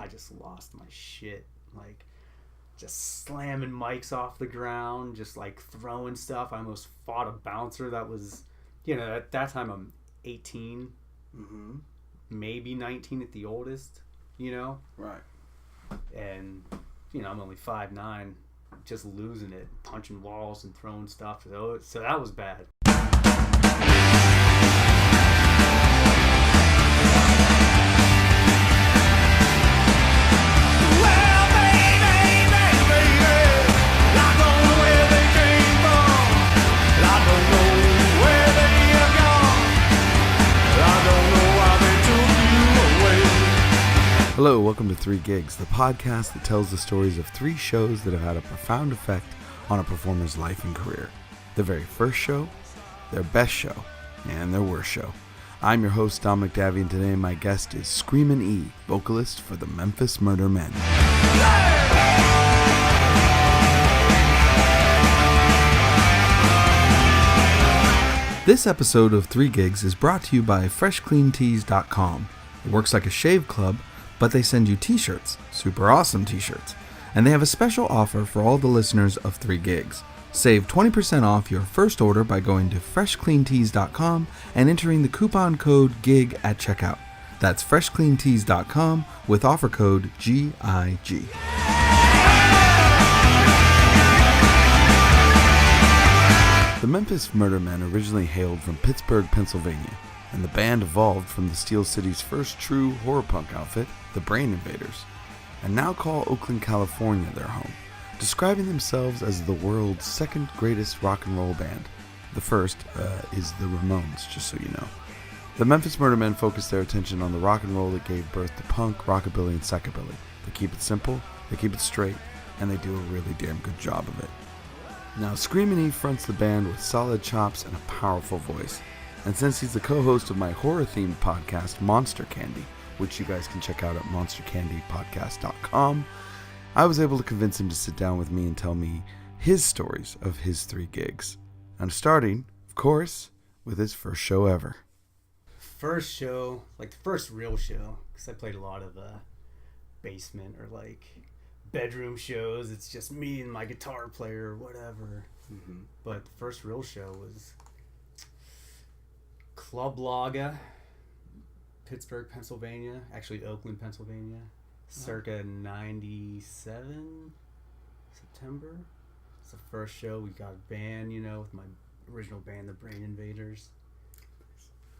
I just lost my shit. Like, just slamming mics off the ground, just like throwing stuff. I almost fought a bouncer that was, at that time I'm 18, maybe 19 at the oldest, Right. And, I'm only 5'9", just losing it, punching walls and throwing stuff. So that was bad. Hello, welcome to 3 Gigs, the podcast that tells the stories of 3 shows that have had a profound effect on a performer's life and career. Their very first show, their best show, and their worst show. I'm your host, Dominic Davy, and today my guest is Screamin E, vocalist for the Memphis Murder Men. This episode of 3 Gigs is brought to you by FreshCleanTees.com. It works like a shave club, but they send you t-shirts, super awesome t-shirts. And they have a special offer for all the listeners of 3 Gigs. Save 20% off your first order by going to freshcleantees.com and entering the coupon code GIG at checkout. That's freshcleantees.com with offer code GIG. The Memphis Murder Men originally hailed from Pittsburgh, Pennsylvania, and the band evolved from the Steel City's first true horror punk outfit, the Brain Invaders, and now call Oakland, California their home, describing themselves as the world's second greatest rock and roll band. The first is the Ramones, just so you know. The Memphis Murder Men focus their attention on the rock and roll that gave birth to punk, rockabilly, and psychobilly. They keep it simple, they keep it straight, and they do a really damn good job of it. Now, Screamin' E fronts the band with solid chops and a powerful voice. And since he's the co-host of my horror-themed podcast, Monster Candy, which you guys can check out at monstercandypodcast.com, I was able to convince him to sit down with me and tell me his stories of his 3 gigs. I'm starting, of course, with his first show ever. First show, like the first real show, because I played a lot of basement or like bedroom shows. It's just me and my guitar player or whatever. But the first real show was Club Laga, Pittsburgh, Pennsylvania. Actually, Oakland, Pennsylvania. Circa 97 September. It's the first show. We got a band, with my original band, the Brain Invaders.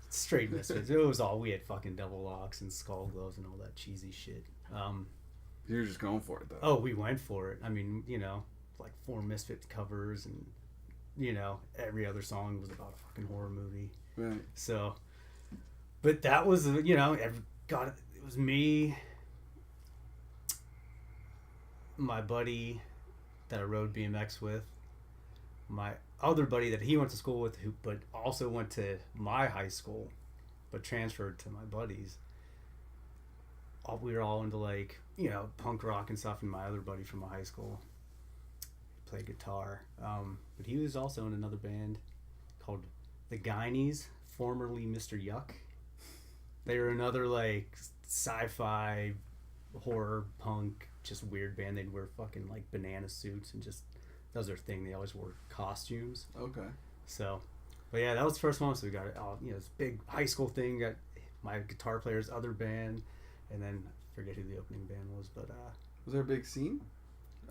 Straight misfits. It was all, we had fucking double locks and skull gloves and all that cheesy shit. You were just going for it, though. Oh, we went for it. I mean, like 4 Misfit covers and, every other song was about a fucking horror movie. Right. So, but that was, it was me, my buddy that I rode BMX with, my other buddy that he went to school with, who but also went to my high school, but transferred to my buddies. We were all into like, punk rock and stuff, and my other buddy from my high school played guitar. But he was also in another band called The Guineas, formerly Mr. Yuck. They were another like sci-fi horror punk, just weird band. They'd wear fucking like banana suits and just, that was their thing. They always wore costumes. Okay. So, but yeah, that was the first one. So we got it all, this big high school thing. Got my guitar player's other band, and then I forget who the opening band was, but was there a big scene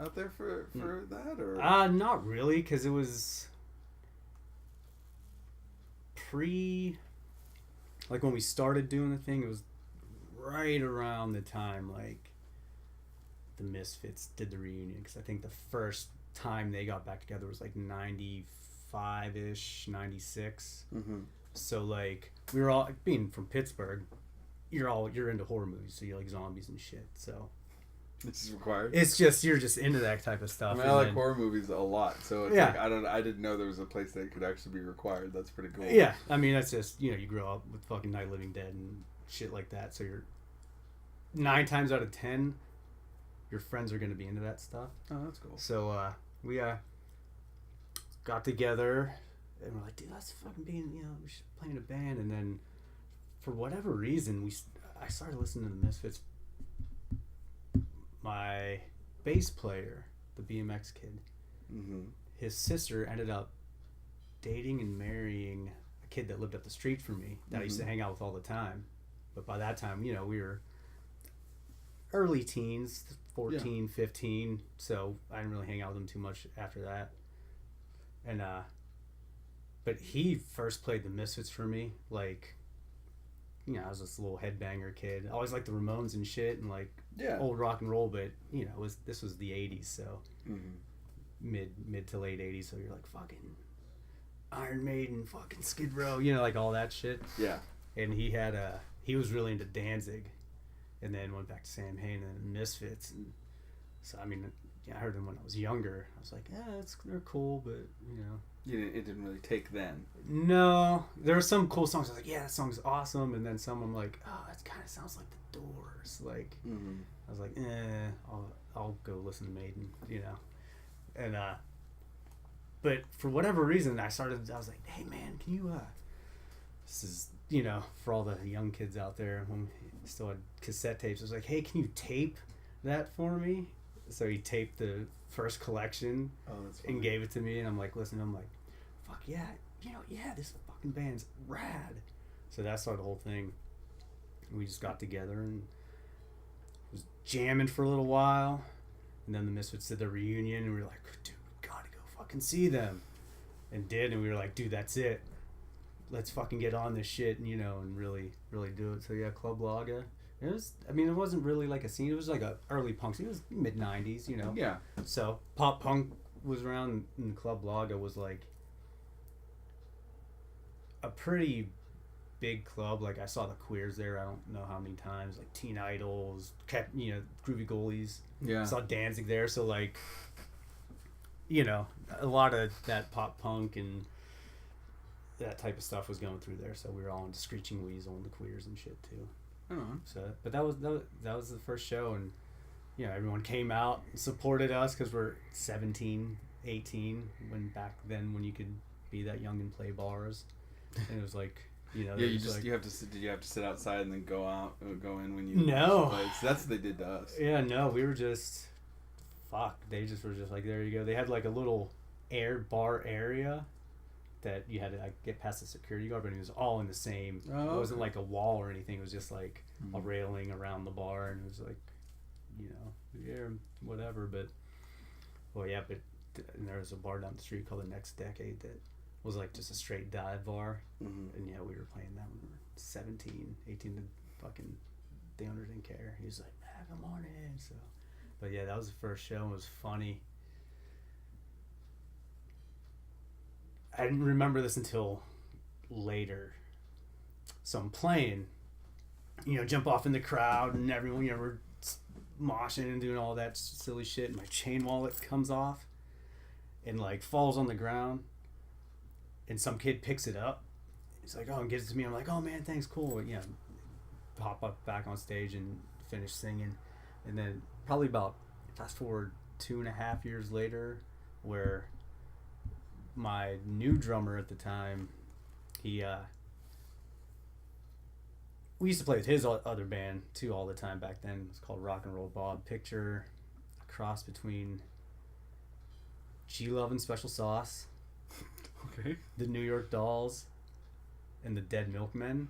out there for that, or not really, because it was like when we started doing the thing, it was right around the time like the Misfits did the reunion, because I think the first time they got back together was like 95-ish, 96. So like we were all, being from Pittsburgh, you're into horror movies, so you like zombies and shit, so this is required. It's just, you're just into that type of stuff. I mean, I like horror movies a lot, so it's yeah. like I didn't know there was a place that could actually be required. That's pretty cool. Yeah, I mean, that's just, you grow up with fucking Night of the Living Dead and shit like that, so you're 9 times out of 10 your friends are going to be into that stuff. Oh, that's cool. So we got together and we're like, dude, let's fucking be in, we should play in a band. And then for whatever reason, I started listening to the Misfits my bass player, the BMX kid, his sister ended up dating and marrying a kid that lived up the street from me that I used to hang out with all the time. But by that time, we were early teens, 14, 15, so I didn't really hang out with him too much after that. And but he first played the Misfits for me, like, I was this little headbanger kid. I always liked the Ramones and shit and like old rock and roll, but this was the 80s, so mid to late 80s, so you're like fucking Iron Maiden, fucking Skid Row, like all that shit. Yeah. And he was really into Danzig, and then went back to Sam Hain and Misfits, and so I heard them when I was younger. I was like, they're cool, but It didn't really take then. No, there were some cool songs. I was like, yeah, that song's awesome, and then some I'm like, oh, it kind of sounds like the Doors. Like, I was like, I'll go listen to Maiden, and but for whatever reason, I was like, hey man, can you this is for all the young kids out there when we still had cassette tapes. I was like, hey, can you tape that for me? So he taped the first collection and gave it to me, and I'm like, listen, fuck yeah, this fucking band's rad. So that started the whole thing. We just got together and was jamming for a little while, and then the Misfits did their reunion, and we were like, dude, we gotta go fucking see them, and we were like, dude, that's it, let's fucking get on this shit, and and really do it. So yeah, Club Laga. It was, it wasn't really like a scene. It was like a early punk scene. It was mid-90s, Yeah. So pop punk was around, and Club Laga was like a pretty big club. Like, I saw the Queers there, I don't know how many times. Like, Teen Idols, Groovy Goalies. Yeah. I saw Danzig there, so like, a lot of that pop punk and that type of stuff was going through there. So we were all into Screeching Weasel and the Queers and shit too. So, but that was the first show, and everyone came out and supported us because we're 17, 18 when you could be that young and play bars, and it was like you have to sit outside and then go in when you play. So that's what they did to us. Yeah, no, we were just they just were just like, there you go. They had like a little bar area that you had to get past the security guard, but it was all in the same. It wasn't like a wall or anything. It was just like a railing around the bar, and it was like, whatever. But and there was a bar down the street called The Next Decade that was like just a straight dive bar, and we were playing that when we were 17, 18. The fucking the owner didn't care. He was like, come on in. So, but yeah, that was the first show. It was funny. I didn't remember this until later. So I'm playing, jump off in the crowd, and everyone, we're moshing and doing all that silly shit. And my chain wallet comes off and like falls on the ground, and some kid picks it up. He's like, and gives it to me. I'm like, oh man, thanks, cool. And, pop up back on stage and finish singing. And then probably about, fast forward 2.5 years later, where my new drummer at the time, we used to play with his other band too all the time back then. It was called Rock and Roll Bob. Picture a cross between G-Love and Special Sauce, the New York Dolls, and the Dead Milkmen.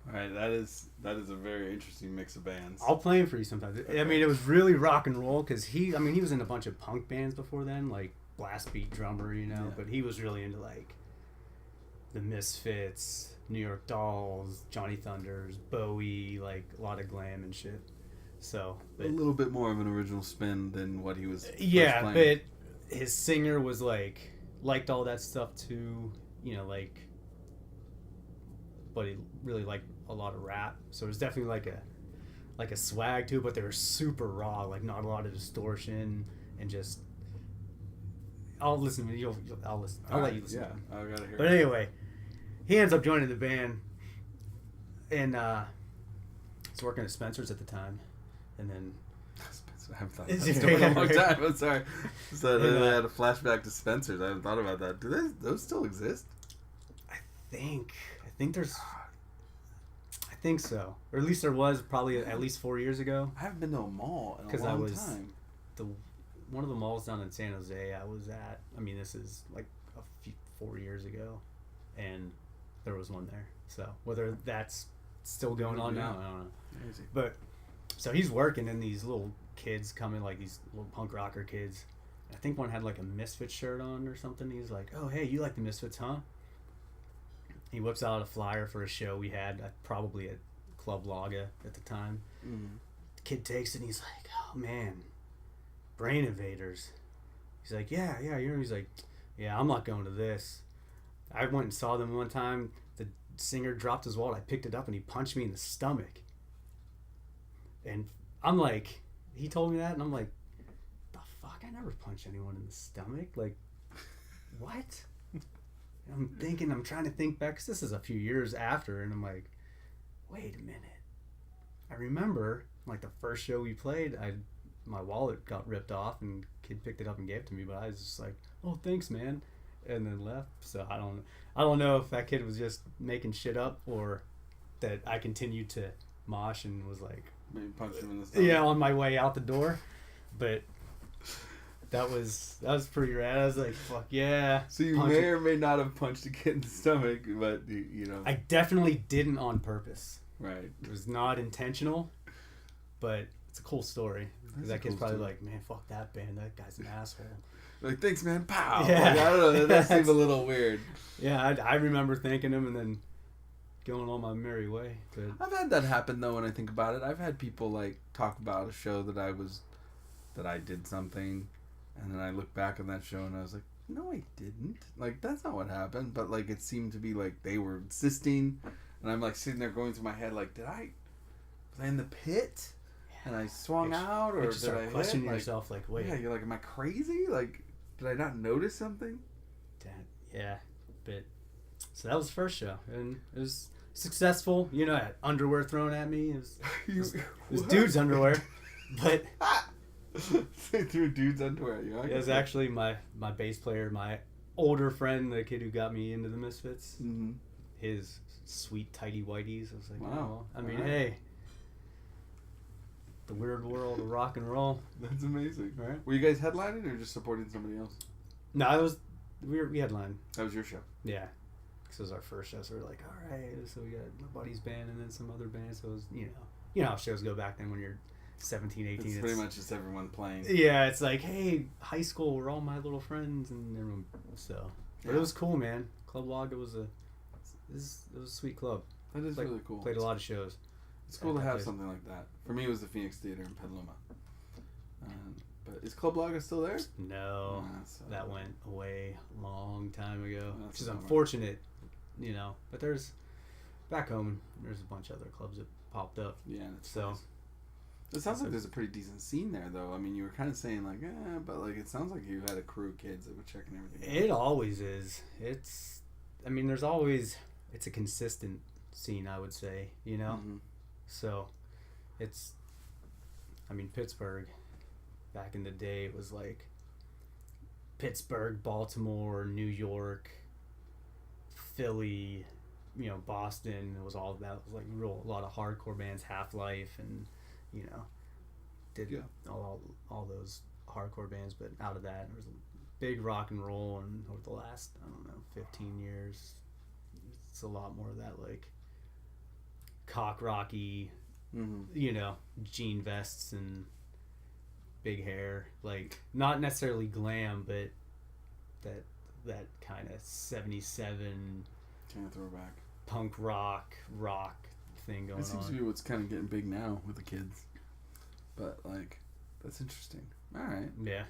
All right, that is a very interesting mix of bands. I'll play him for you sometimes. Okay. It was really rock and roll because he was in a bunch of punk bands before then, like blast beat drummer, but he was really into like the Misfits, New York Dolls, Johnny Thunders, Bowie, like a lot of glam and shit. So a little bit more of an original spin than what he was. Yeah, but his singer was liked all that stuff too, but he really liked a lot of rap. So it was definitely like a swag too, but they were super raw, like not a lot of distortion, and just. I'll listen. I'll listen. I'll let you listen. Yeah, I gotta hear. But anyway, he ends up joining the band, and he's working at Spencer's at the time, and then. I haven't thought about that in a long time. I'm sorry. So I had a flashback to Spencer's. I haven't thought about that. Do those still exist? I think think so, or at least there was probably at least 4 years ago. I haven't been to a mall in a long time. One of the malls down in San Jose I was at. I mean, this is like 4 years ago, and there was one there. So whether that's still going on now, I don't know. Crazy. But so he's working, and these little kids come in, like these little punk rocker kids. I think one had like a Misfits shirt on or something. He's like, "Oh, hey, you like the Misfits, huh?" He whips out a flyer for a show we had, probably at Club Laga at the time. Mm-hmm. The kid takes it, and he's like, "Oh man, Brain Invaders." He's like, yeah, you know. He's like, "Yeah, I'm not going to this." I went and saw them one time. The singer dropped his wallet. I picked it up, and he punched me in the stomach. And I'm like, he told me that, and I'm like, the fuck? I never punched anyone in the stomach. Like, what? I'm trying to think back, because this is a few years after, and I'm like, wait a minute. I remember, like, the first show we played, my wallet got ripped off, and kid picked it up and gave it to me, but I was just like, "Oh, thanks, man," and then left. So I don't know if that kid was just making shit up, or that I continued to mosh and was like, maybe punched him in the stomach. Yeah, on my way out the door. But that was pretty rad. I was like, fuck yeah. So you may or may not have punched a kid in the stomach, but you know. I definitely didn't on purpose. Right. It was not intentional, but it's a cool story. Because that kid's probably like, "Man, fuck that band. That guy's an asshole." Like, "Thanks, man." Pow. Yeah. Like, I don't know. That seemed a little weird. Yeah, I remember thanking him and then going on my merry way. But I've had that happen though. When I think about it, I've had people like talk about a show that I did something, and then I look back on that show and I was like, "No, I didn't. Like, that's not what happened." But like, it seemed to be like they were insisting, and I'm like sitting there going through my head like, was I in the pit? And I swung out, or just did I questioning hit? yourself, like, wait. Yeah, you're like, am I crazy? Like, did I not notice something? Yeah, but so that was the first show, and it was successful. You know, I had underwear thrown at me. It was dude's underwear, but they threw dude's underwear at you. It was actually my bass player, my older friend, the kid who got me into the Misfits. Mm-hmm. His sweet tighty whities. I was like, wow. Oh, I mean, hey. The weird world of rock and roll. That's amazing. Right? Were you guys headlining or just supporting somebody else? No, we headlined. That was your show. Yeah, because it was our first show, so we were like, all right. So we got my buddy's band and then some other bands. So it was, you know how shows go back then when you're 17, 18. It's pretty much just everyone playing. Yeah, it's like, hey, high school, we're all my little friends, and everyone. So, but it was cool, man. Club Log, it was a sweet club. That is really cool. Played a lot of shows. It's cool to have something like that. For me, it was the Phoenix Theater in Petaluma. But is Club Laga still there? No, that went away a long time ago, which is bummer. unfortunate, you know. But back home, there's a bunch of other clubs that popped up. Yeah, that's so. Nice. It sounds like there's a pretty decent scene there, though. I mean, you were kind of saying like, but like it sounds like you had a crew of kids that were checking everything out. It always is. There's always, it's a consistent scene, I would say, you know. Mm-hmm. So, Pittsburgh, back in the day, it was like Pittsburgh, Baltimore, New York, Philly, you know, Boston. It was all that. It was like a lot of hardcore bands, Half-Life, and, you know, did all those hardcore bands. But out of that, there was a big rock and roll, and over the last, 15 years, it's a lot more of that, like, cock rocky, you know, jean vests and big hair, like not necessarily glam, but that kind of 77 kind of throwback punk rock thing going on. It seems to be what's kind of getting big now with the kids, but like that's interesting. All right. Yeah.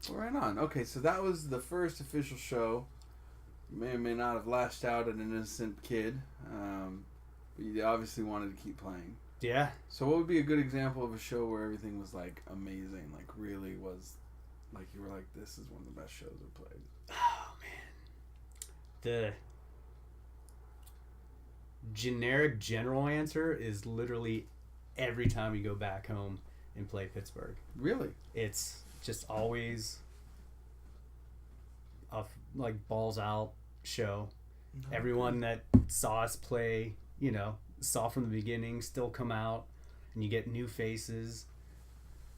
Well, right on. Okay, so that was the first official show. You may or may not have lashed out at an innocent kid. But you obviously wanted to keep playing. Yeah. So what would be a good example of a show where everything was like amazing, like really was, like you were like, this is one of the best shows I've played? Oh man. The generic general answer is literally every time you go back home and play Pittsburgh. Really? It's just always a like balls out show. Okay. Everyone that saw us play, you know, saw from the beginning still come out, and you get new faces.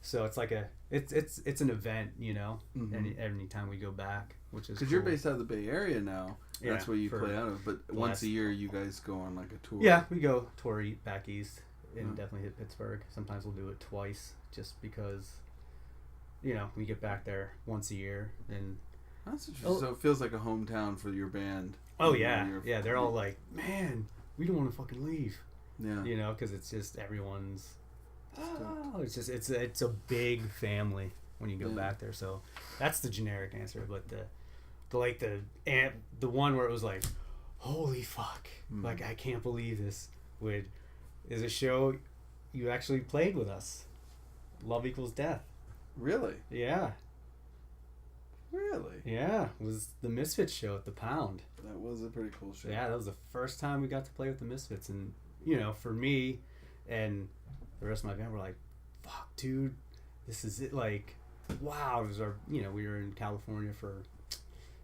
So it's like it's an event, you know. Mm-hmm. Anytime we go back, which is because cool. you're based out of the Bay Area now. Yeah, that's where you play out of. But once a year, you guys go on like a tour. Yeah, we go tour back east and definitely hit Pittsburgh. Sometimes we'll do it twice, just because, you know, we get back there once a year. And that's interesting. So it feels like a hometown for your band. Oh yeah, yeah. They're all like, man, we don't want to fucking leave. Yeah, you know, because it's just everyone's. Oh, it's just it's a big family when you go back there. So that's the generic answer. But the one where it was like, holy fuck, like I can't believe this is a show you actually played with us. Love Equals Death. Really? Yeah. Really? Yeah. It was the Misfits show at the Pound. That was a pretty cool show. Yeah, that was the first time we got to play with the Misfits, and you know, for me and the rest of my band were like, fuck, dude, this is it. Like, wow. It was our, you know, we were in California for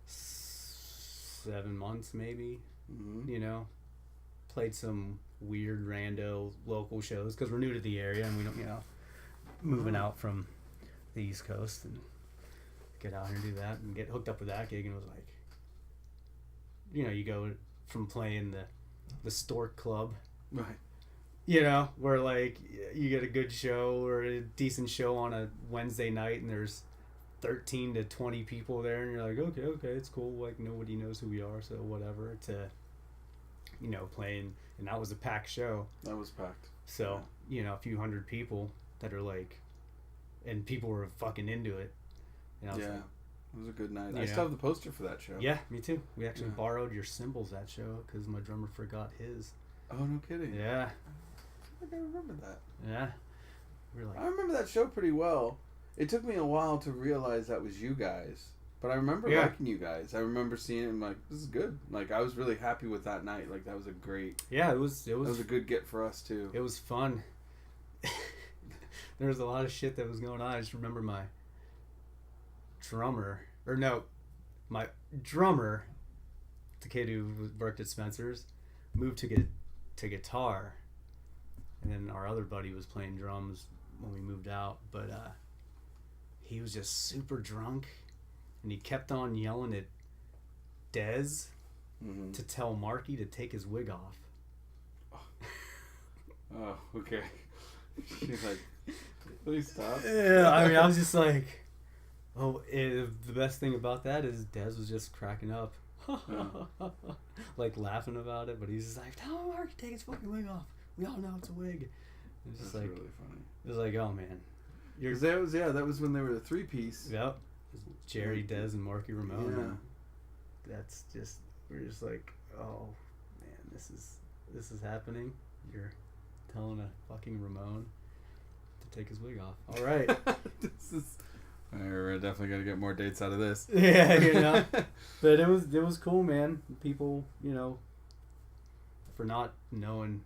7 months maybe. You know, played some weird rando local shows because we're new to the area and we don't, you know, moving out from the East Coast and get out here and do that and get hooked up with that gig. And it was like, you know, you go from playing the Stork Club, right, you know, where like you get a good show or a decent show on a Wednesday night and there's 13 to 20 people there and you're like, okay, it's cool, like nobody knows who we are, so whatever, to, you know, playing, and that was a packed show. That was packed. So, you know, a few hundred people that are like, and people were fucking into it. And I was like, it was a good night. I know. still have the poster for that show. Yeah, me too. We actually borrowed your cymbals that show because my drummer forgot his. Oh, no kidding. Yeah. I think I remember that. Yeah. We were like, I remember that show pretty well. It took me a while to realize that was you guys. But I remember liking you guys. I remember seeing him like, this is good. Like, I was really happy with that night. Like, that was a great... Yeah, it was that was a good get for us, too. It was fun. There was a lot of shit that was going on. I just remember my drummer, the kid who worked at Spencer's, moved to guitar. And then our other buddy was playing drums when we moved out. But he was just super drunk. And he kept on yelling at Dez to tell Marky to take his wig off. Oh, okay. She's like, please stop. Yeah, I mean, I was just like, the best thing about that is Dez was just cracking up. Like laughing about it, but he's just like, tell Marky to take his fucking wig off. We all know it's a wig. It's just That's like, really funny. It was like, oh man. That was when they were the 3-piece. Yep. Jerry, Dez, and Marky Ramone. Yeah. And that's just, we're just like, oh man, this is happening. You're telling a fucking Ramone to take his wig off. All right. We're definitely gonna get more dates out of this. Yeah, you know. But it was cool, man. People, you know, for not knowing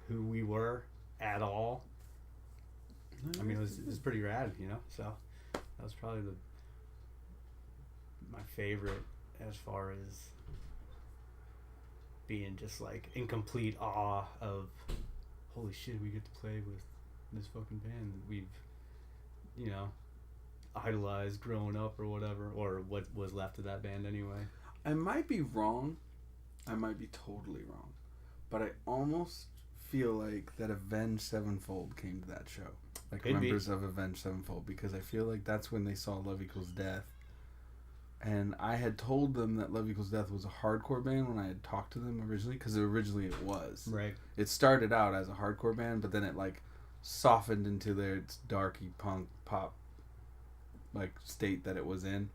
who we were at all. I mean, it was pretty rad, you know. So that was probably my favorite as far as being just like in complete awe of, holy shit, we get to play with this fucking band that we've, you know, idolized growing up or whatever, or what was left of that band anyway. I might be wrong. I might be totally wrong. But I almost feel like that Avenged Sevenfold came to that show. Like members of Avenged Sevenfold, because I feel like that's when they saw Love Equals Death. And I had told them that Love Equals Death was a hardcore band when I had talked to them originally, because originally it was. Right. It started out as a hardcore band, but then it like softened into their darky punk pop like state that it was in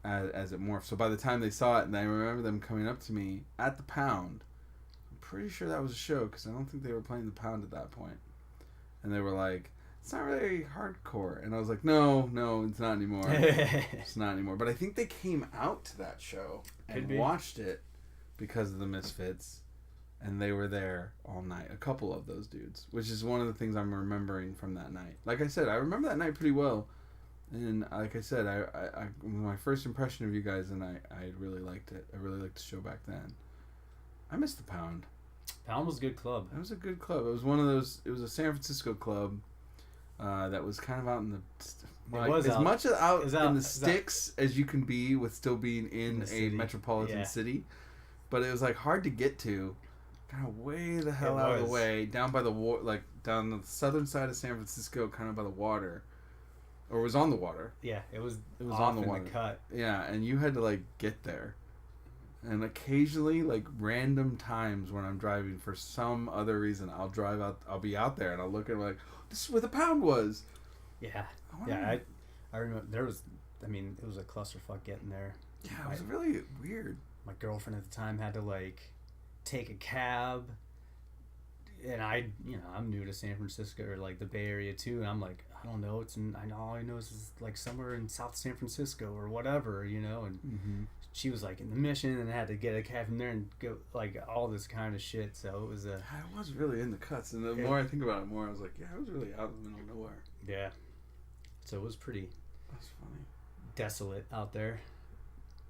as it morphed. So by the time they saw it, and I remember them coming up to me at the Pound, I'm pretty sure that was a show, because I don't think they were playing the Pound at that point. And they were like, it's not really hardcore. And I was like, no, it's not anymore. It's not anymore. But I think they came out to that show and watched it because of the Misfits. And they were there all night. A couple of those dudes. Which is one of the things I'm remembering from that night. Like I said, I remember that night pretty well. And like I said, I my first impression of you guys, and I really liked it. I really liked the show back then. I miss the Pound. Pound was a good club. That was a good club. It was one of those. It was a San Francisco club that was kind of out in the. Like, as out, much out in the sticks as you can be with still being in a metropolitan city, but it was like hard to get to, kind of way the hell out of the way, down by the down the southern side of San Francisco, kind of by the water, or it was on the water. Yeah, it was on the water. The cut. Yeah, and you had to like get there, and occasionally like random times when I'm driving for some other reason, I'll drive out. I'll be out there and I'll look at it like, this is where the Pound was. Yeah. Yeah, I remember there was, I mean, it was a clusterfuck getting there. Yeah, it was really weird. My girlfriend at the time had to, like, take a cab, and I'm new to San Francisco, or, like, the Bay Area, too, and I'm like, I don't know, all I know is, like, somewhere in South San Francisco, or whatever, and she was, like, in the Mission, and I had to get a cab from there and go, like, all this kind of shit, so it was I was really in the cuts, and the more I think about it more, I was like, yeah, I was really out in the middle of nowhere. Yeah. So it was pretty... That's funny. Desolate out there.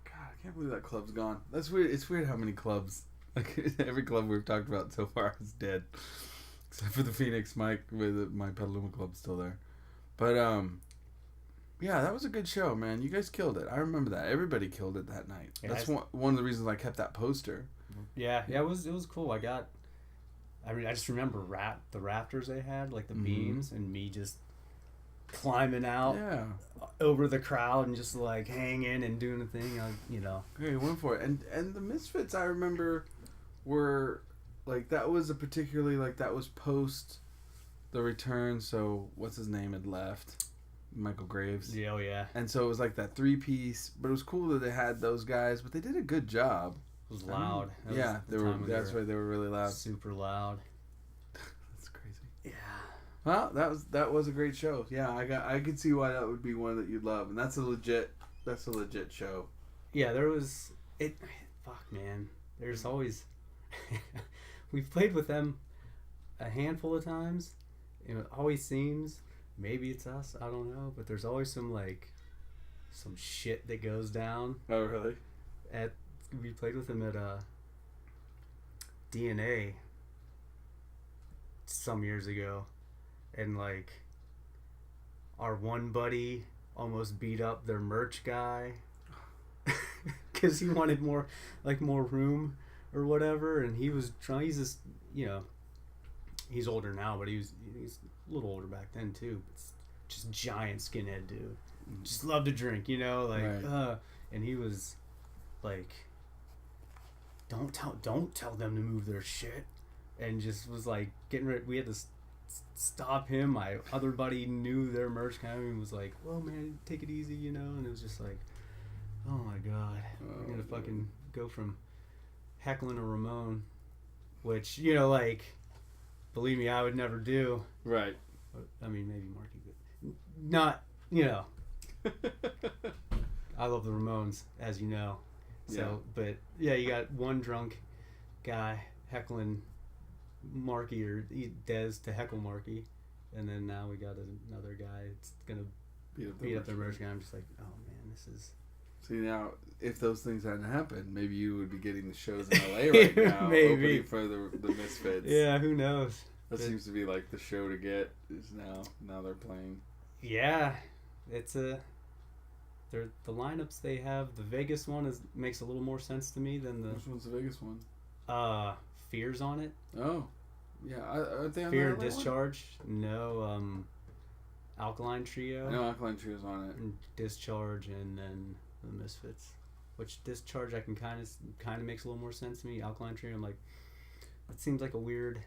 God, I can't believe that club's gone. That's weird. It's weird how many clubs, like every club we've talked about so far is dead, except for the Phoenix Mike with my Petaluma club's still there. But yeah, that was a good show, man. You guys killed it. I remember that. Everybody killed it that night. Yeah, that's one of the reasons I kept that poster. Yeah, it was cool. I just remember the rafters they had, like the beams, and me just climbing out over the crowd and just like hanging and doing the thing, Yeah, you went for it. And the Misfits, I remember, were like, that was a particularly, like, that was post the return, so what's his name had left, Michael Graves. Yeah, oh yeah. And so it was like that 3-piece, but it was cool that they had those guys, but they did a good job. It was loud. That's right, they were really loud. Super loud. That's crazy. Yeah. Well, that was a great show. Yeah, I could see why that would be one that you'd love, and that's a legit show. Yeah, there was it. Fuck, man. There's always we've played with them a handful of times. It always seems, maybe it's us, I don't know, but there's always some shit that goes down. Oh, really? We played with them at DNA some years ago. And, like, our one buddy almost beat up their merch guy because he wanted more room or whatever. And he was trying, he's just, he's older now, but he's a little older back then, too. It's just giant skinhead dude. Just loved to drink, right. And he was like, don't tell them to move their shit. And just was like getting ready. We had to stop him. My other buddy knew their merch coming and was like, well, man, take it easy, and it was just like, oh my god, we're gonna fucking go from heckling a Ramon, which believe me, I would never do. Right. I mean, maybe Marky, but not, I love the Ramones, as you know. So, yeah. But yeah, you got one drunk guy heckling Marky, or Dez to heckle Marky, and then now we got another guy that's gonna beat up the merch guy. I'm just like, oh man, this is. See, now if those things hadn't happened, maybe you would be getting the shows in LA right now, maybe opening for the Misfits. Yeah, who knows? That seems to be like the show to get is now they're playing. Yeah, it's the lineups they have. The Vegas one makes a little more sense to me than the. Which one's the Vegas one? Fear's on it. Oh, yeah. Are they on Fear and Discharge? One? No. Alkaline Trio. No, Alkaline Trio's on it. And Discharge, and then the Misfits. Which Discharge I can kind of makes a little more sense to me. Alkaline Trio, I'm like, it seems like a weird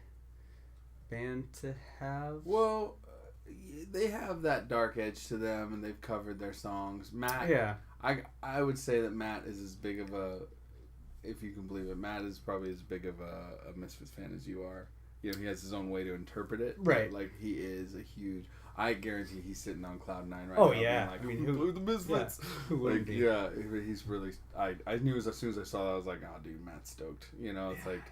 band to have. Well, they have that dark edge to them, and they've covered their songs. Matt. Yeah. I would say that Matt is as big of a. If you can believe it, Matt is probably as big of a Misfits fan as you are. He has his own way to interpret it. Right. Like, he is a huge... I guarantee he's sitting on cloud 9 right now. Oh, yeah. Like, who blew the Misfits? Yeah. Who wouldn't be? Yeah, he's really... I knew as soon as I saw that, I was like, oh, dude, Matt's stoked. It's like...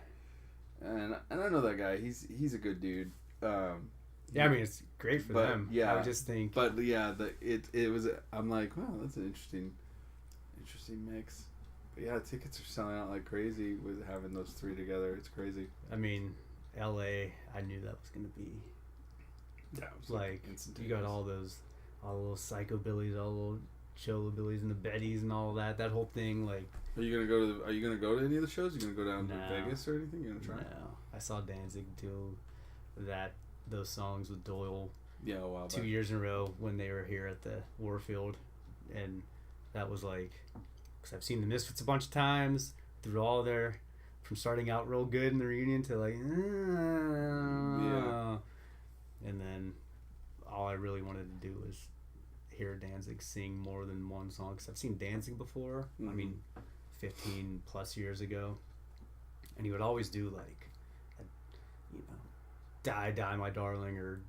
And I know that guy. He's a good dude. Yeah, I mean, it's great for them. Yeah. I would just think... But, yeah, it was... I'm like, wow, that's an interesting mix. Yeah, tickets are selling out like crazy with having those three together. It's crazy. I mean, L.A. I knew that was gonna be. Yeah, it was like you got all the little psychobillies, all the little cholo-billies and the Bettys and all that. That whole thing, like. Are you gonna go to any of the shows? Are you gonna go down to Vegas or anything? You gonna try? No, I saw Danzig do those songs with Doyle. Yeah, a while 2 back. years in a row when they were here at the Warfield, and that was like, because I've seen the Misfits a bunch of times through all their, from starting out real good in the reunion to like, yeah, and then all I really wanted to do was hear Danzig sing more than one song, because I've seen Danzig before. Mm-hmm. I mean, 15 plus years ago, and he would always do like, Die Die My Darling or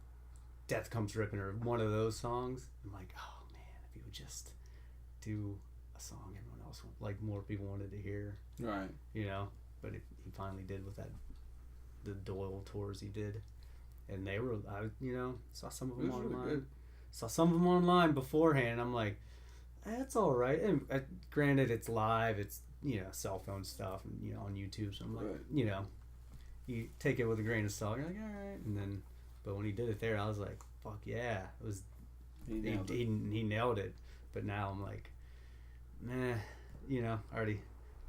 Death Comes Ripping or one of those songs. I'm like, oh man, if he would just do a song everyone else like more people wanted to hear, right? But he finally did with the Doyle tours he did, and they were saw some of them online. Really saw some of them online beforehand. I'm like, that's all right. And granted, it's live. It's cell phone stuff and on YouTube. So I'm like, right. You take it with a grain of salt. You're like, all right, and then. But when he did it there, I was like, fuck yeah. It was he nailed it. But now I'm like,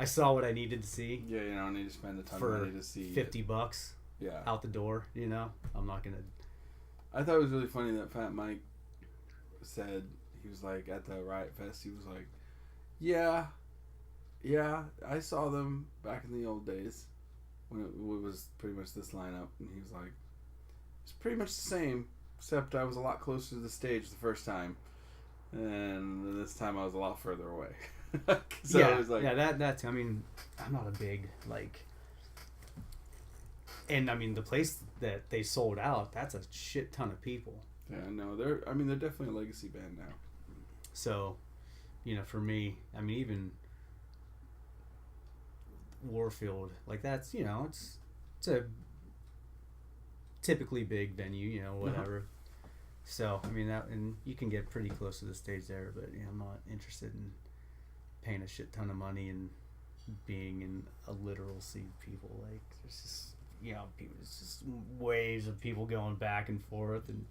I saw what I needed to see. Yeah, you don't need to spend the time for money to see $50. Yeah. Out the door, I'm not gonna. I thought it was really funny that Fat Mike said, he was like at the Riot Fest, he was like, yeah, I saw them back in the old days when it was pretty much this lineup, and he was like, it's pretty much the same, except I was a lot closer to the stage the first time, and this time I was a lot further away. So yeah, it was like, that's. I mean, I'm not a big and I mean the place that they sold out. That's a shit ton of people. Yeah, no, they're definitely a legacy band now. So, for me, I mean, even Warfield, like that's it's a typically big venue, whatever. So I mean and you can get pretty close to the stage there, but I'm not interested in paying a shit ton of money and being in a literal sea of people. Like there's just people, it's just waves of people going back and forth, and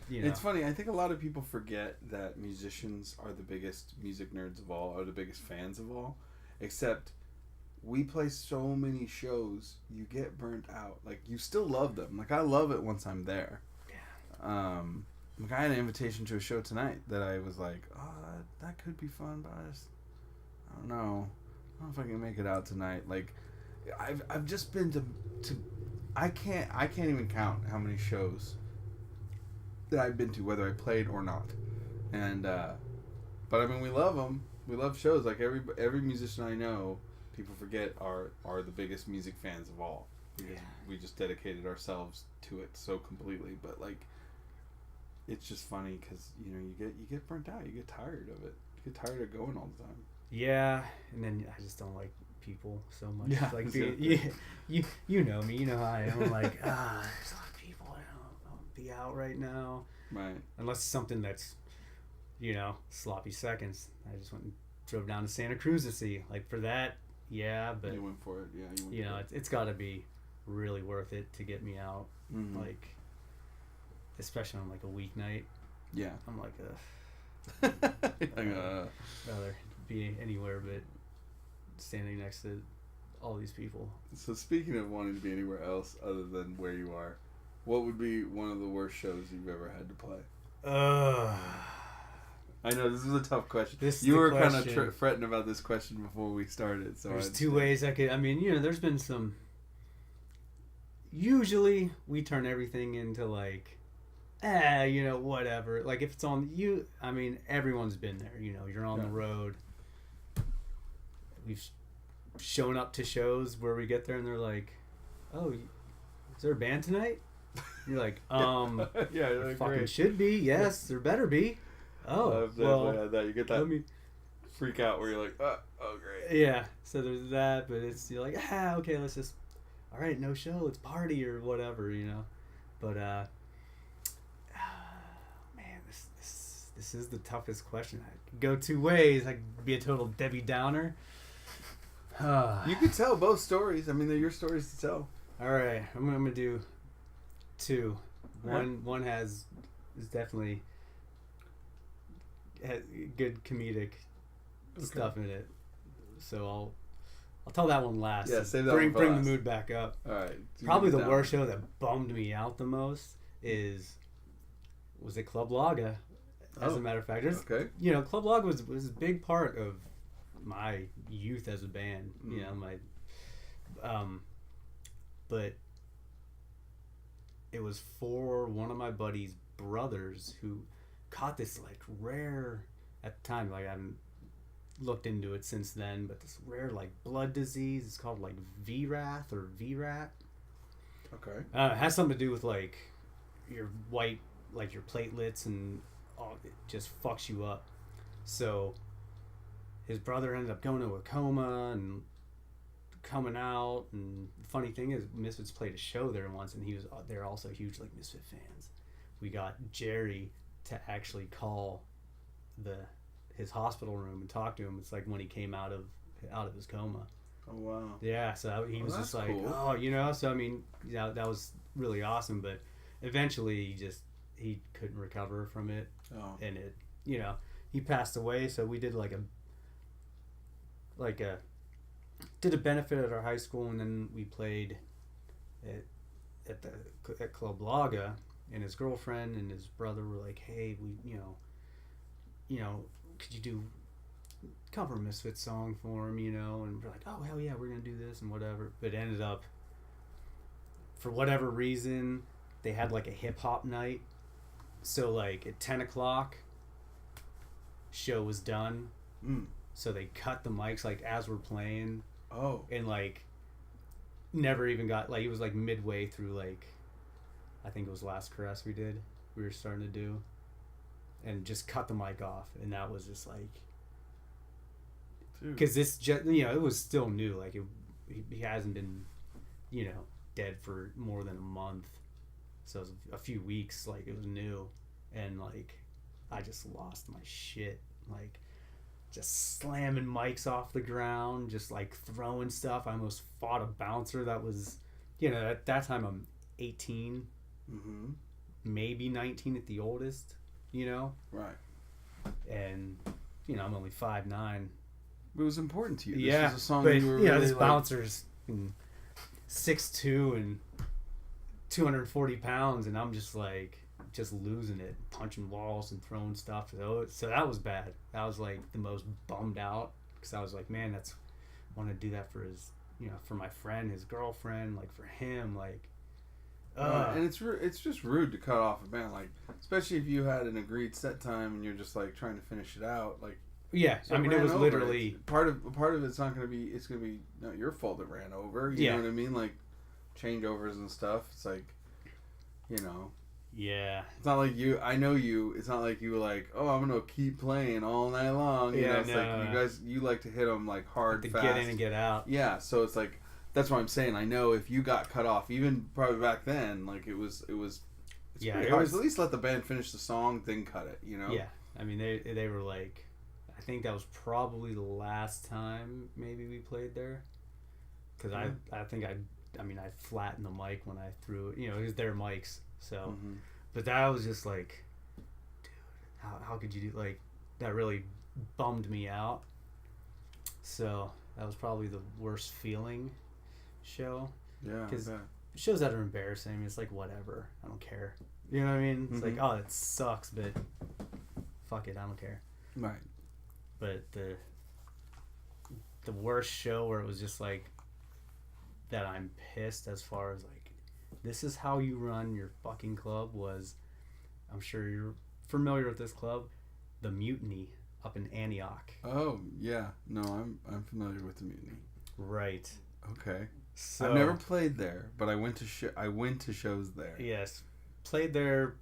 it's funny. I think a lot of people forget that musicians are the biggest music nerds of all, or the biggest fans of all, except we play so many shows, you get burnt out. Like, you still love them. Like, I love it once I'm there. Yeah. Like, I had an invitation to a show tonight that I was like, oh, that could be fun, but I don't know. I don't know if I can make it out tonight. Like, I've just been to I can't even count how many shows that I've been to, whether I played or not. And, but I mean, we love them. We love shows. Like, every musician I know, people forget are the biggest music fans of all. We just dedicated ourselves to it so completely. But like, it's just funny because you get burnt out. You get tired of it. You get tired of going all the time. Yeah, and then I just don't like people so much. Yeah, like you know me. You know how I am. I'm like, there's a lot of people. I don't be out right now. Right. Unless it's something that's, sloppy seconds. I just went and drove down to Santa Cruz to see. Like for that. Yeah, but you went for it. Yeah, it's got to be really worth it to get me out. Mm-hmm. Like, especially on like a weeknight. Yeah, I'm like, rather be anywhere but standing next to all these people. So speaking of wanting to be anywhere else other than where you are, what would be one of the worst shows you've ever had to play? I know this is a tough question. You were kind of fretting about this question before we started. So there's two ways I could. I mean, there's been some. Usually, we turn everything into like, whatever. Like if it's on you, I mean, everyone's been there. You're on the road. We've shown up to shows where we get there and they're like, "Oh, is there a band tonight?" And you're like, yeah, there fucking should be. Yes, there better be. Oh, well, that you get that freak out where you're like, oh, great. Yeah, so there's that, but you're like, okay, let's just, all right, no show, let's party or whatever, But, man, this is the toughest question. I could go two ways. I could be a total Debbie Downer, You could tell both stories. I mean, they're your stories to tell. All right, I'm gonna do two. Right. One is definitely has good comedic stuff in it, so I'll tell that one last. Yeah, save that bring one for bring last. the mood back up. All right. Probably the worst show that bummed me out the most was it Club Laga. As a matter of fact, okay. Club Laga was a big part of my youth as a band. You know, my but it was for one of my buddy's brothers who caught this like rare at the time. Like I haven't looked into it since then, but this rare like blood disease. It's called like VRAT or VRAT. Okay. It has something to do with like your white, like your platelets, and it just fucks you up. So his brother ended up going to a coma and coming out. And the funny thing is, Misfits played a show there once, and they're also huge like Misfit fans. We got Jerry to actually call his hospital room and talk to him. It's like when he came out of his coma. Oh wow. Yeah, so he was just like, cool. oh, so I mean, yeah, that was really awesome. But eventually, he couldn't recover from it, and he passed away. So we did did a benefit at our high school, and then we played at Club Laga, and his girlfriend and his brother were like, hey, we could you do cover a Misfits song for him, and we're like, oh hell yeah, we're gonna do this and whatever. But it ended up, for whatever reason, they had like a hip hop night, so like at 10 o'clock show was done. So they cut the mics like as we're playing. Oh. And like never even got, like, it was like midway through, like I think it was Last Caress we were starting to do, and just cut the mic off. And that was just like, because this just, it was still new. Like he hasn't been dead for more than a month, so it was a few weeks. Like, it was new, and like I just lost my shit, like just slamming mics off the ground, just like throwing stuff. I almost fought a bouncer that was, at that time I'm 18, maybe 19 at the oldest, Right. And I'm only 5'9". It was important to you. Yeah, this was a song but you were really this like... bouncer's 6'2" and 240 pounds, and I'm just like losing it, punching walls and throwing stuff. So that was bad. That was like the most bummed out, because I was like, man, I want to do that for his, for my friend, his girlfriend, like for him, like. And it's just rude to cut off a band, like, especially if you had an agreed set time and you're just like trying to finish it out, like. Yeah, So I mean, it was over. literally part of it's not going to be. It's going to be not your fault it ran over. You know what I mean? Like changeovers and stuff. It's like, Yeah. It's not like you. I know you. It's not like you were like, oh, I'm gonna keep playing all night long. It's like you guys. You like to hit them like hard, to fast. get in and get out. Yeah. So it's like that's what I'm saying. I know if you got cut off, even probably back then, like it was. It's pretty hard. At least let the band finish the song, then cut it. Yeah. I mean, they were like, I think that was probably the last time maybe we played there, because I think I flattened the mic when I threw it. It was their mics, so. But that was just like, dude, how could you do, like, that really bummed me out. So that was probably the worst feeling show. Yeah. Because shows that are embarrassing, it's like, whatever, I don't care. You know what I mean? It's like, oh, it sucks, but fuck it, I don't care. Right. But the worst show where it was just like that I'm pissed, as far as like, this is how you run your fucking club, was, I'm sure you're familiar with this club, the Mutiny up in Antioch. Oh yeah, no, I'm familiar with the Mutiny. Right. Okay. So, I've never played there, but I went to shows there. Yes, played there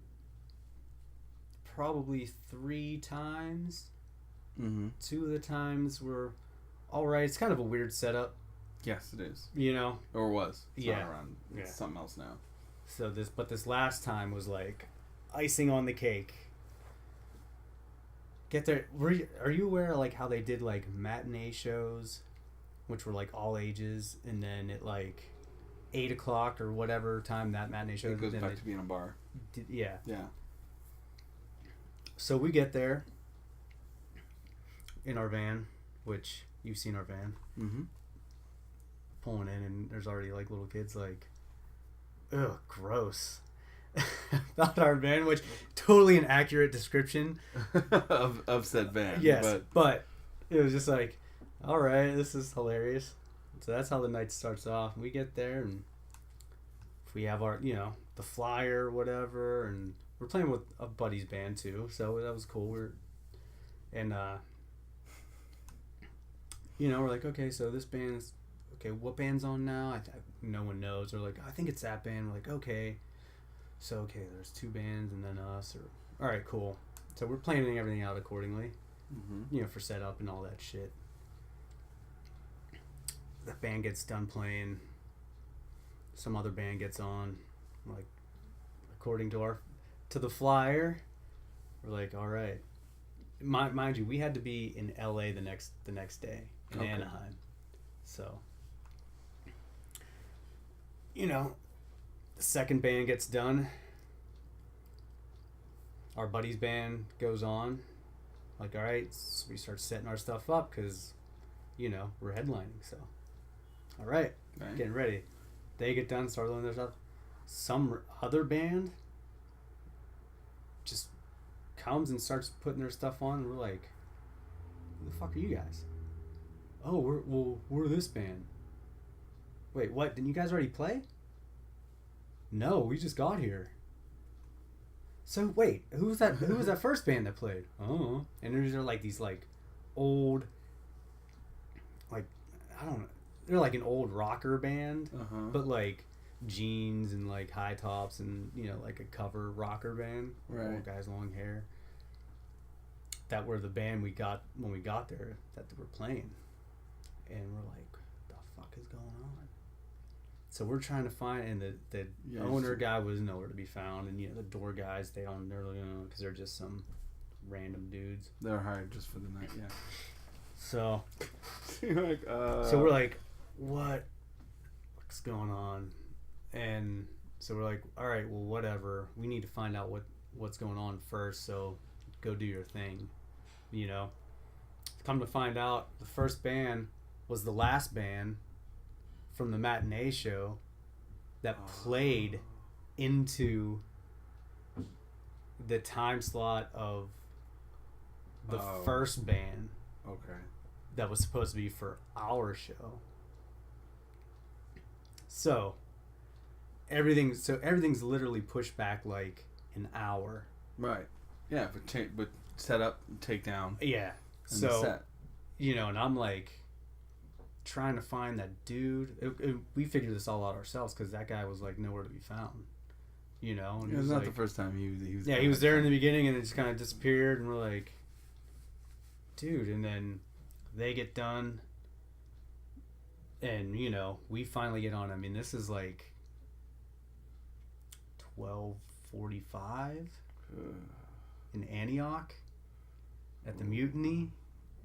probably 3 times. 2 of the times were all right. It's kind of a weird setup. Yes, it is. Or was. It's yeah. not around. It's something else now. So this last time was like icing on the cake. Get there. Are you aware of like how they did like matinee shows which were like all ages, and then at like 8 o'clock or whatever time that matinee show. It goes back to being a bar. Yeah. Yeah. So we get there in our van, which you've seen our van. Mm-hmm. Pulling in, and there's already like little kids like, ugh, gross. About our van, which totally an accurate description of said van. Yes, but it was just like, all right, this is hilarious. So that's how the night starts off. We get there, and if we have our, the flyer or whatever, and we're playing with a buddy's band too, so that was cool. We're like, okay, so this band's okay. What band's on now? No one knows. They're like, I think it's that band. We're like, okay. So, okay, there's 2 bands and then us. All right, cool. So we're planning everything out accordingly, for setup and all that shit. The band gets done playing. Some other band gets on. Like, according to the flyer, we're like, all right. Mind you, we had to be in LA the next day in Anaheim. So, the second band gets done. Our buddy's band goes on. Like, all right, so we start setting our stuff up because, we're headlining. So, all right, getting ready. They get done, start loading their stuff. Some other band just comes and starts putting their stuff on. And we're like, who the fuck are you guys? Oh, we're this band. Wait, what? Didn't you guys already play? No, we just got here. So wait, who was that first band that played? Oh, and there's like these like old, like, I don't know, they're like an old rocker band, but like jeans and like high tops and like a cover rocker band, right? Old guys, long hair. That were the band we got when we got there that they were playing, and we're like, what the fuck is going on? So we're trying to find, and the owner guy was nowhere to be found, and the door guys, they're because they're just some random dudes. They're hired just for the night, yeah. So, like, so we're like, what's going on? And so we're like, all right, well, whatever. We need to find out what's going on first. So go do your thing, Come to find out, the first band was the last band from the matinee show that played into the time slot of the first band. Okay. That was supposed to be for our show. So everything's literally pushed back like an hour. Right. Yeah, but set up, take down. Yeah. And so set. And I'm like trying to find that dude. We figured this all out ourselves because that guy was like nowhere to be found. And it was not the first time he was. Yeah, he was there in the beginning and it just kind of disappeared, and we're like, dude. And then they get done, and we finally get on. I mean, this is like 12:45 in Antioch at the Mutiny.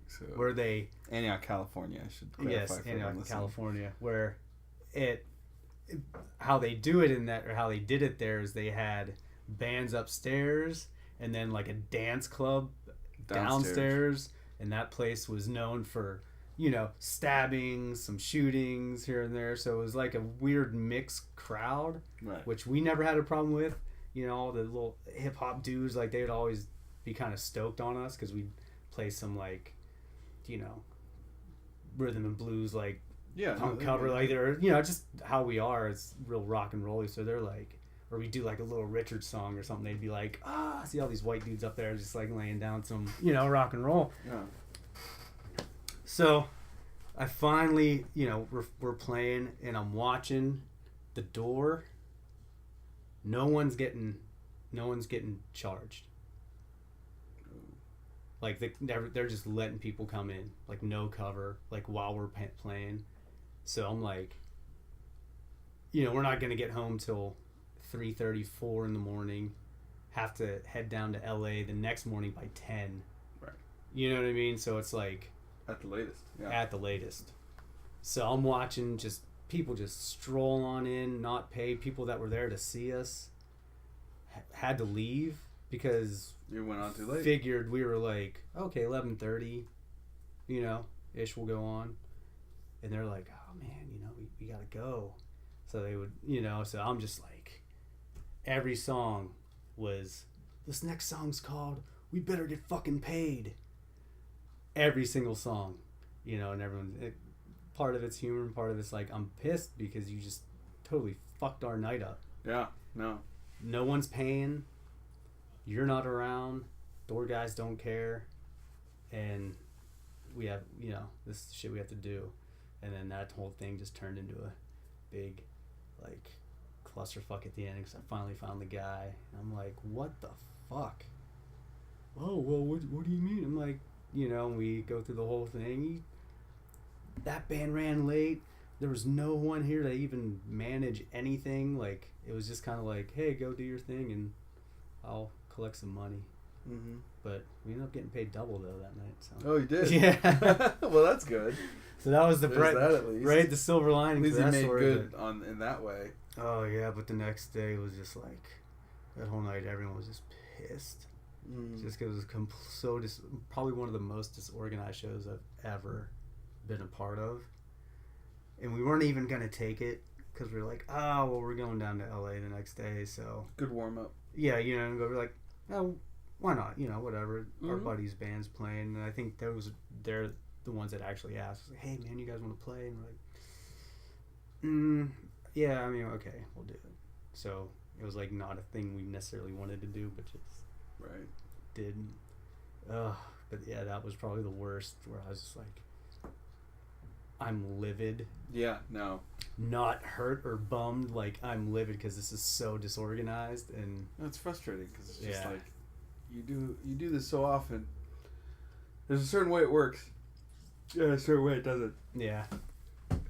So, where they Antioch, California, I should clarify. Yes, for Antioch, California, where how they do it in that, or how they did it there, is they had bands upstairs and then like a dance club downstairs, and that place was known for stabbings, some shootings here and there, so it was like a weird mixed crowd, right? Which we never had a problem with. All the little hip hop dudes, like they would always be kind of stoked on us because we'd play some like rhythm and blues, like punk cover, like they're just how we are. It's real rock and rolly, so they're like, or we do like a Little Richard song or something, they'd be like, I see all these white dudes up there just like laying down some rock and roll. Yeah. So I finally we're playing, and I'm watching the door. No one's getting charged. Like they're just letting people come in, like no cover, like while we're playing. So I'm like, we're not gonna get home till 3:34 in the morning. Have to head down to LA the next morning by 10. Right. You know what I mean? So it's like at the latest. Yeah. At the latest. So I'm watching just people just stroll on in, not pay. People that were there to see us had to leave because you went on too late. Figured we were like, okay, 11:30, ish will go on, and they're like, oh man, we gotta go. So they would, so I'm just like, every song was, this next song's called "We Better Get Fucking Paid." Every single song, and everyone. Part of it's humor, and part of it's like, I'm pissed because you just totally fucked our night up. Yeah, no. No one's paying. You're not around. Door guys don't care. And we have, this is shit we have to do. And then that whole thing just turned into a big, like, clusterfuck at the end because I finally found the guy. And I'm like, what the fuck? Oh, well, what do you mean? I'm like, we go through the whole thing. That band ran late. There was no one here to even manage anything. Like, it was just kind of like, hey, go do your thing and I'll collect some money. Mm-hmm. But we ended up getting paid double though that night. So. Oh, you did? Yeah. Well, that's good. So that was the the silver lining. At least you made good in that way. Oh yeah, but the next day was just like, that whole night everyone was just pissed. Just because it was probably one of the most disorganized shows I've ever been a part of. And we weren't even going to take it because we were like, oh, well, we're going down to LA the next day, so. Good warm up. Yeah, and we're like, oh, why not? Whatever. Our buddies' band's playing. And I think they're the ones that actually asked, like, hey, man, you guys want to play? And we're like, yeah, I mean, okay, we'll do it. So it was like not a thing we necessarily wanted to do, but just did. But yeah, that was probably the worst, where I was just like, I'm livid. Yeah, no. Not hurt or bummed, like I'm livid because this is so disorganized, and it's frustrating because it's just like you do this so often. There's a certain way it works. Yeah, a certain way it doesn't. Yeah.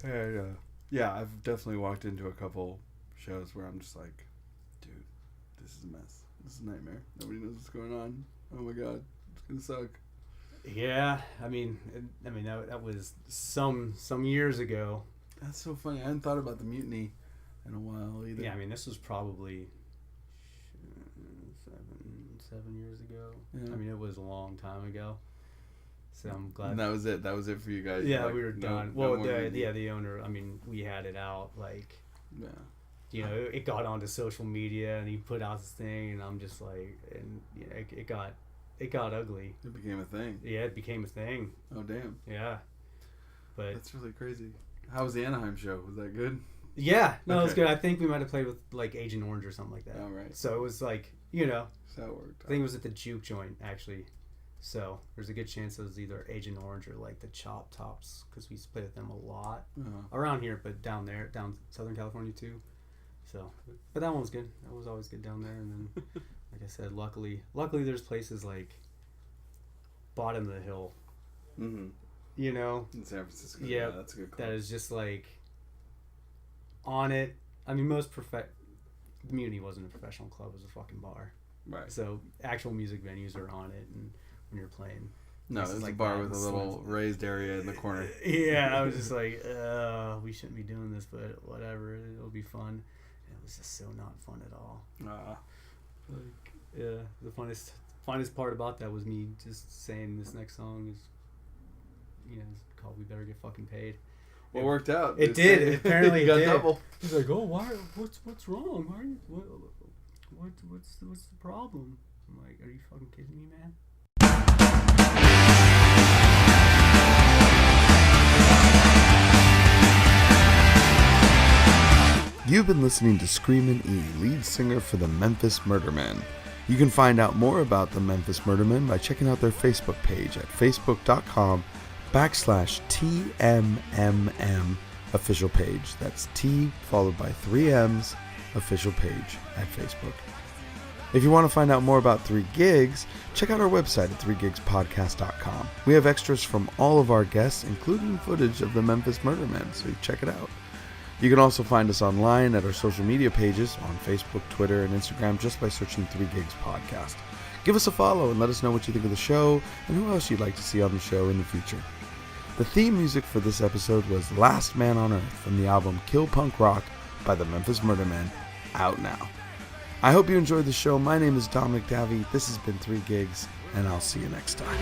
And yeah, I've definitely walked into a couple shows where I'm just like, dude, this is a mess. This is a nightmare. Nobody knows what's going on. Oh my god, it's gonna suck. Yeah, I mean that was some years ago. That's so funny. I hadn't thought about the mutiny in a while either. Yeah, I mean this was probably 7 years ago. Yeah. I mean it was a long time ago. So I'm glad. And that was it. That was it for you guys. Yeah, like, we were done. The owner. I mean, we had it out. Like, it got onto social media, and he put out this thing, and I'm just like, and it got ugly. It became a thing. Yeah, it became a thing. Oh damn. Yeah, but that's really crazy. How was the Anaheim show? Was that good? Yeah, no, it was good. I think we might have played with like Agent Orange or something like that. Oh right. So it was like So it worked. I think it was at the Juke joint actually. So there's a good chance it was either Agent Orange or like the Chop Tops because we used to play with them a lot around here, but down Southern California too. So, but that one was good. That was always good down there. And then, like I said, luckily there's places like Bottom of the Hill. Mm-hmm. In San Francisco. Yeah, that's a good call. That is just like on it. I mean, the Mutiny wasn't a professional club; it was a fucking bar. Right. So actual music venues are on it, and when you're playing. No, there's like a bar with a little raised area in the corner. Yeah, I was just like, we shouldn't be doing this, but whatever, it'll be fun. And it was just so not fun at all. Like, yeah, the funnest part about that was me just saying this next song is, it's called "We Better Get Fucking Paid." Well, it worked out. It did. Apparently, it got did. Double. He's like, "Oh, why? What's wrong? Why are you? What's the problem?" I'm like, "Are you fucking kidding me, man?" You've been listening to Screamin' E, lead singer for the Memphis Murdermen. You can find out more about the Memphis Murdermen by checking out their Facebook page at facebook.com/TMMM official page. That's T followed by 3 M's official page at Facebook. If you want to find out more about 3 Gigs, check out our website at 3gigspodcast.com. We have extras from all of our guests, including footage of the Memphis Murdermen, so check it out. You can also find us online at our social media pages on Facebook, Twitter, and Instagram just by searching 3 Gigs Podcast. Give us a follow and let us know what you think of the show and who else you'd like to see on the show in the future. The theme music for this episode was Last Man on Earth from the album Kill Punk Rock by the Memphis Murder Men, out now. I hope you enjoyed the show. My name is Dominic Davey. This has been 3 Gigs, and I'll see you next time.